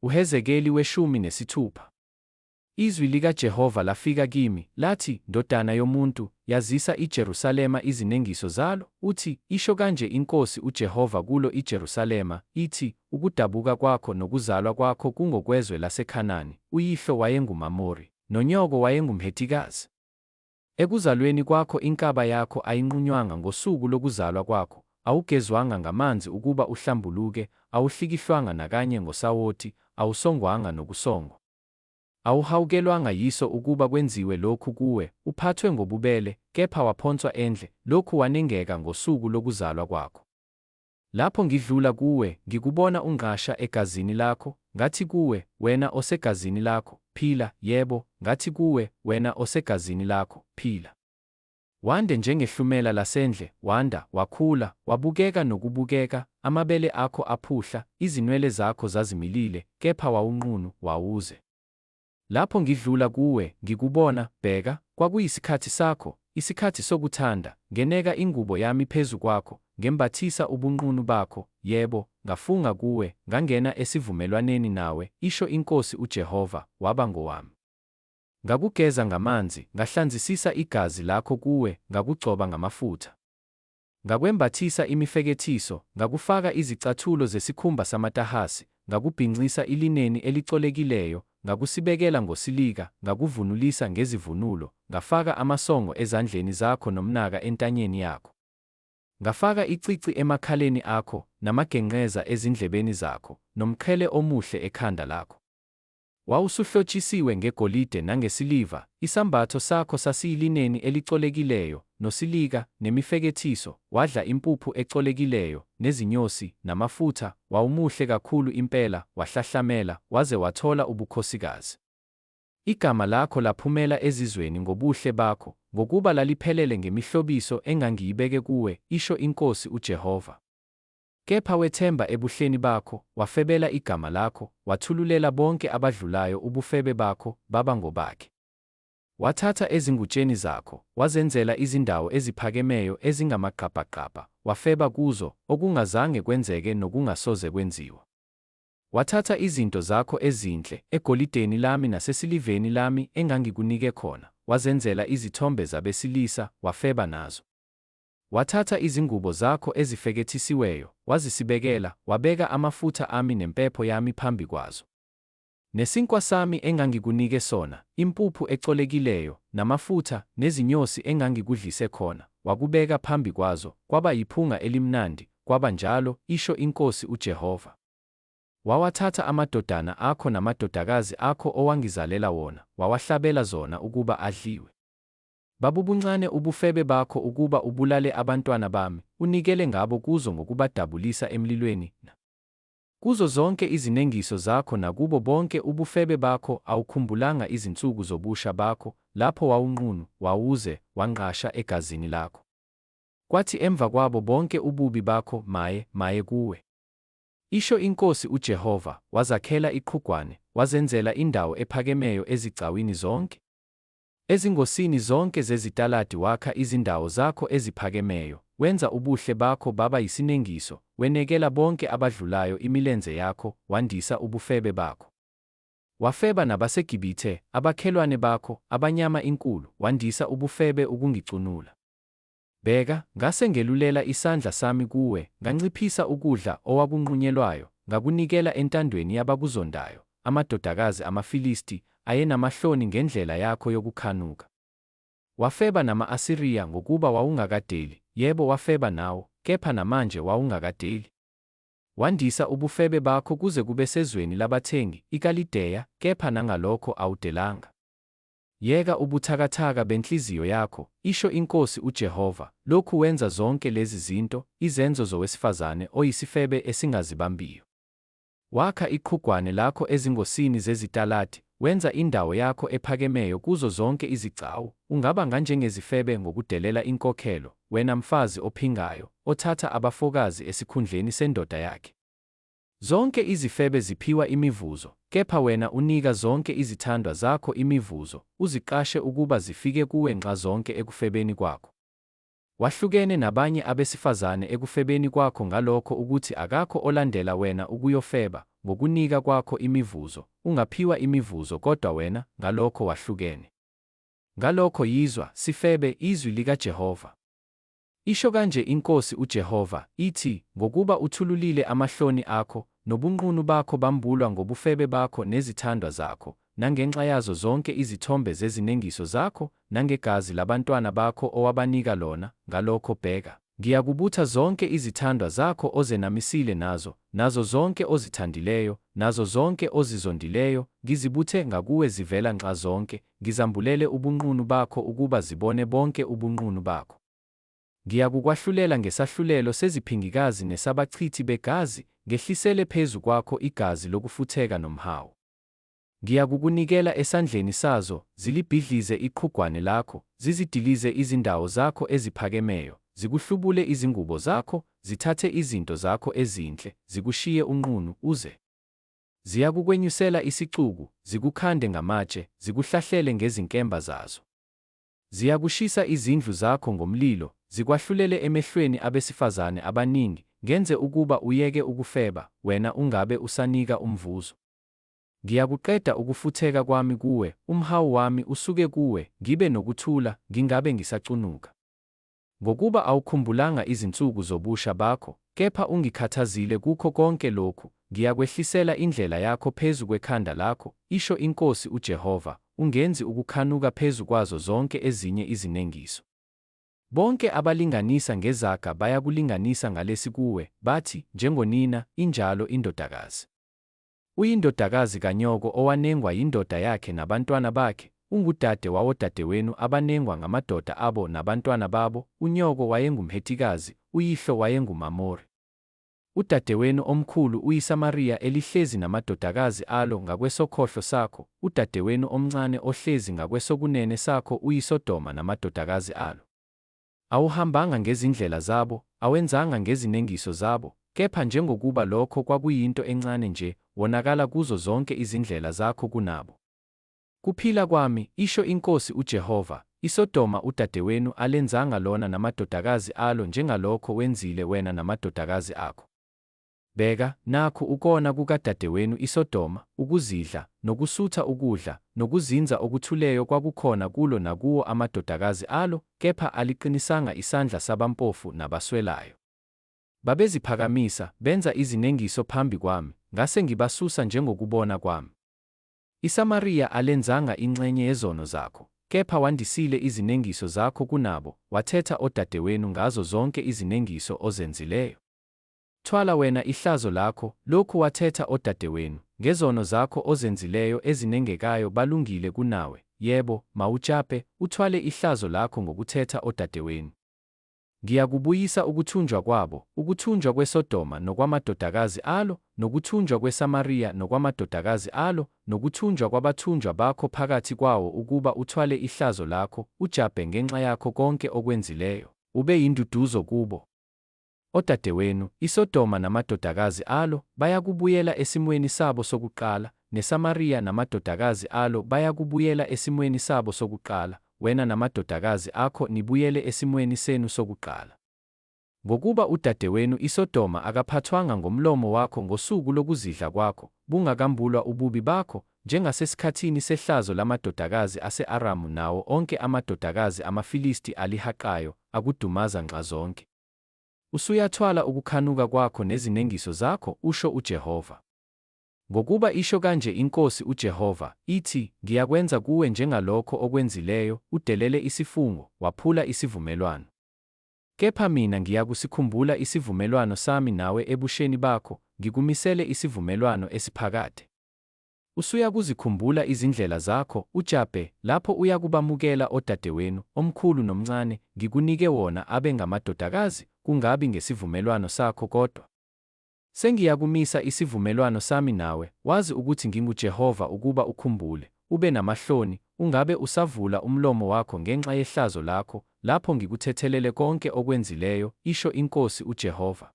uHezekeli 16. Izwi likaJehova lafika kimi, lathi, ndodana yomuntu, yazisa iJerusalema izinengiso zalo, uthi, isho kanje iNkosi uJehova kulo iJerusalema, ithi, ukudabuka kwakho nokuzalwa kwakho kungokwezwe laseKhanani, uyihlo wayenguMamori, nonyoko wayengumHethikazi. Ekuzalweni kwakho inkaba yakho ayinqunywanga ngosuku lokuzalwa kwakho, awugezwanga ngamanzi ukuba uhlambuluke, awuhlikihlwanga nakanye ngosawoti, awusongwanga nokusongwa. Awuhawukelwanga yiso ukuba kwenziwe lokhu kuwe, uphathwe ngobubele, kepha waphonswa endle, lokhu wanengeka ngosuku lokuzalwa kwakho. Lapho ngidlula kuwe, ngikubona unqasha egazini lakho, ngathi kuwe, wena osegazini lakho, phila, yebo, ngathi kuwe, wena osegazini lakho, phila. Wande njengehlumela lasendle, wanda, wakhula, wabukeka nokubukeka, amabele akho aphuhla, izinwele zakho zazimilile, kepha wawunqunu, wawuze. Lapho ngidlula kuwe, ngikubona, bheka, kwakuyisikhathi sakho, isikhathi sokuthanda, ngeneka ingubo yami phezu kwakho, ngembathisa ubunqunu bakho, yebo, ngafunga kuwe, ngangena esivumelwaneni nawe, isho iNkosi uJehova, waba ngowami. Ngakugeza ngamanzi, ngahlanzisisa igazi lakho kuwe, ngakugcoba ngamafutha. Ngakwembathisa imifekethiso, ngakufaka izicathulo zesikhumba samatahasi, ngakubhinqisa ilineni elicolekileyo, ngakusibekela ngosilika, ngakuvunulisa ngezivunulo, ngafaka amasongo ezandleni zakho nomnaka entanyeni yakho. Ngafaka icici emakhaleni akho, namagenqeza ezindlebeni zakho, nomqhele omuhle ekhanda lakho. Wawusuhlotshisiwe ngegolide nangesiliva, isambatho sakho sasiyilineni elicolekileyo, nosilika, nemifekethiso, wadla impuphu ecolekileyo, nezinyosi, namafutha, wawumuhle kakhulu impela, wahlahlamela, waze wathola ubukhosikazi. Igama lakho laphumela ezizweni ngobuhle bakho, ngokuba laliphelele ngemihlobiso engangiyibeke kuwe, isho iNkosi uJehova. Kepha wethemba ebuhleni bakho, wafebela igama lakho, wathululela bonke abadlulayo ubufebe bakho, baba ngobakhe. Wathatha ezingutsheni zakho, wazenzela izindawo eziphakemeyo ezingamagqabhagqabha, wafeba kuzo, okungazange kwenzeke nokungasoze kwenziwa. Wathatha izinto zakho ezinhle, egolideni lami nasesiliveni lami engangikunike khona, wazenzela izithombe zabesilisa, wafeba nazo. Wathatha izingubo zakho ezifekethisiweyo, wazisibekela, wabeka amafutha ami nempepho yami phambi kwazo. Nesinkwa sami engangikunike sona, impuphu ecolekileyo, namafutha, nezinyosi engangikudlise khona, wakubeka phambi kwazo, kwaba yiphunga elimnandi, kwaba njalo, isho iNkosi uJehova. Wawathatha amadodana akho namadodakazi akho owangizalela wona, wawahlabela zona ukuba adliwe. Babubuncane ubufebe bakho ukuba ubulale abantwana bami, unikele ngabo kuzo ngokubadabulisa emlilweni. Kuzo zonke izinengiso zakho nakubo bonke ubufebe bakho awukhumbulanga izinsuku zobusha bakho, lapho wawunqunu, wawuze, wanqasha egazini lakho. Kwathi emva kwabo bonke ububi bakho, maye, maye kuwe. Isho iNkosi uJehova, wazakhela iqhugwane, wazenzela indawo ephakemeyo ezigcawini zonke. Ezingosini zonke zezitaladi wakha izindawo zakho eziphakemeyo, wenza ubuhle bakho baba yisinengiso, wenekela bonke abadlulayo imilenze yakho, wandisa ubufebe bakho. Wafeba nabaseGibhithe, abakhelwane bakho, abanyama inkulu, wandisa ubufebe ukungicunula. Bheka, ngase ngelulela isandla sami kuwe, nganciphisa ukudla owakunqunyelwayo, ngakunikela entandweni yabakuzondayo, amadodakazi amaFilisti, ayenamahloni ngendlela yakho yokukhanuka. Wafeba nama-Asiriya ngokuba wawungakadeli, yebo wafeba nawo, kepha namanje wawungakadeli. Wandisa ubufebe bakho kuze kube sezweni labathengi, iKalideya, kepha nangalokho awudelanga. Yeka ubuthakathaka benhliziyo yakho, isho iNkosi uJehova, lokhu wenza zonke lezi zinto, izenzo zowesifazane oyisifebe esingazibambiyo. Wakha iqhugwane lakho ezingosini zezitaladi, wenza indawo yakho ephakemeyo kuzo zonke izigcawu, ungaba nganjengezifebe ngokudelela inkokhelo, wena mfazi ophingayo, othatha abafokazi esikhundleni sendoda yakhe. Zonke izifebe ziphiwa imivuzo, kepha wena unika zonke izithandwa zakho imivuzo, uziqashe ukuba zifike kuwe nxa zonke ekufebeni kwakho. Wahlukene nabanye abesifazane ekufebeni kwakho ngalokho ukuthi akakho olandela wena ukuyofeba, ngokunika kwakho imivuzo, ungaphiwa imivuzo kodwa wena ngalokho wahlukene. Ngalokho yizwa, sifebe, izwi likaJehova. Isho kanje iNkosi uJehova, ithi, ngokuba uthululile amahloni akho, nobunqunu bakho bambulwa ngobufebe bakho nezithandwa zakho, nangenxa yazo zonke izithombe zezinengiso zakho, nangegazi labantwana bakho owabanika lona, ngalokho bheka, ngiyakubutha zonke izithandwa zakho ozenamisile nazo, nazo zonke ozithandileyo, nazo zonke ozizondileyo, ngizibuthe ngakuwe zivela nxa zonke, ngizambulele ubunqunu bakho ukuba zibone bonke ubunqunu bakho. Ngiyakukwahlulela ngesahlulelo seziphingikazi nesabachithi begazi, ngehlisele phezu kwakho igazi lokufutheka nomhawu. Ngiyakukunikela esandleni sazo, zilibhidlize iqhugwane lakho, zizidilize izindawo zakho eziphakemeyo, zikuhlubule izingubo zakho, zithathe izinto zakho ezinhle, zikushiye unqunu, uze. Ziyakukwenyusela isixuku, zikukhande ngamatshe, zikuhlahlele ngezinkemba zazo. Ziyakushisa izindlu zakho ngomlilo, zikwahlulele emehlweni abesifazane abaningi, ngenze ukuba uyeke ukufeba, wena ungabe usanika umvuzo. Ngiyakuqeda ukufutheka kwami kuwe, umhawu wami usuke kuwe, ngibe nokuthula, ngingabe ngisacunuka. Ngokuba awukhumbulanga izinsuku zobusha bakho, kepha ungikhathazile kukho konke lokhu, ngiyakwehlisela indlela yakho phezu kwekhanda lakho, isho iNkosi uJehova, ungenzi ukukhanuka phezu kwazo zonke ezinye izinengiso. Bonke abalinganisa ngezaga bayakulinganisa ngalesi kuwe, bathi, njengonina, injalo indodakazi. Uyindodakazi kanyoko owanengwa yindoda yakhe nabantwana bakhe, ungudade wawodadewenu abanengwa ngamadoda abo nabantwana babo, unyoko wayengumHethikazi, uyihlo wayengumAmori. Udadewenu omkhulu uyiSamariya elihlezi namadodakazi alo ngakwesokhohlo sakho, udadewenu omncane ohlezi ngakwesokunene sakho uyiSodoma namadodakazi alo. Awuhambanga ngezindlela zabo, awenzanga ngezinengiso zabo, kepha njengokuba lokho kwakuyinto encane nje, wonakala kuzo zonke izindlela zakho kunabo. Kuphila kwami, isho iNkosi uJehova, iSodoma udadewenu alenzanga lona namadodakazi alo njengalokho wenzile wena namadodakazi akho. Bheka, nakhu ukona kukadadewenu iSodoma, ukuzidla, nokusutha ukudla, nokuzinza okuthuleyo kwakukhona kulo nakuwo amadodakazi alo, kepha aliqinisanga isandla sabampofu nabaswelayo. Babeziphakamisa, benza izinengiso phambi kwami, ngase ngibasusa njengokubona kwami. ISamariya alenzanga ingxenye yezono zakho, kepha wandisile izinengiso zakho kunabo, wathetha odadewenu ngazo zonke izinengiso ozenzileyo. Thwala wena ihlazo lakho, lokhu wathetha odadewenu, ngezono zakho ozenzileyo ezinengekayo balungile kunawe, yebo, mawutshape, uthwale ihlazo lakho ngokuthetha odadewenu. Ngiyakubuyisa ukuthunjwa kwabo, ukuthunjwa kweSodoma nokwamadodakazi alo, nokuthunjwa kweSamariya nokwamadodakazi alo, nokuthunjwa kwabathunjwa bakho phakathi kwawo ukuba uthwale ihlazo lakho, ujape ngenxa yakho konke okwenzileyo, ube yinduduzo kubo. Odadewenu, iSodoma namadodakazi alo, bayakubuyela esimweni sabo sokuqala, neSamariya namadodakazi alo bayakubuyela esimweni sabo sokuqala, wena namadodakazi akho nibuyele esimweni senu sokuqala. Ngokuba udadewenu iSodoma akaphathwanga ngomlomo wakho ngosuku lokuzidla kwakho, bungakambulwa ububi bakho, njengasesikhathini sehlazo lamadodakazi ase-Aramu nawo onke amadodakazi amaFilisti alihaqayo, akudumaza nxazonke. Usuyathwala ukukhanuka kwakho nezinengiso zakho, usho uJehova. Ngokuba isho kanje iNkosi uJehova, ithi, ngiyakwenza kuwe njengalokho okwenzileyo, udelele isifungo, waphula isivumelwano. Kepha mina ngiyakusikhumbula isivumelwano sami nawe ebusheni bakho, ngikumisele isivumelwano esiphakade. Usuyakuzikhumbula izindlela zakho, ujape, lapho uyakubamukela odadewenu, omkhulu nomncane, ngikunike wona abe ngamadodakazi, kungabi ngesivumelwano sakho kodwa. Sengiyakumisa isivumelwano sami nawe, wazi ukuthi nginguJehova ukuba ukhumbule, ube namahloni, ungabe usavula umlomo wakho ngenxa yehlazo lakho, lapho ngikuthethelele konke okwenzileyo, isho iNkosi uJehova.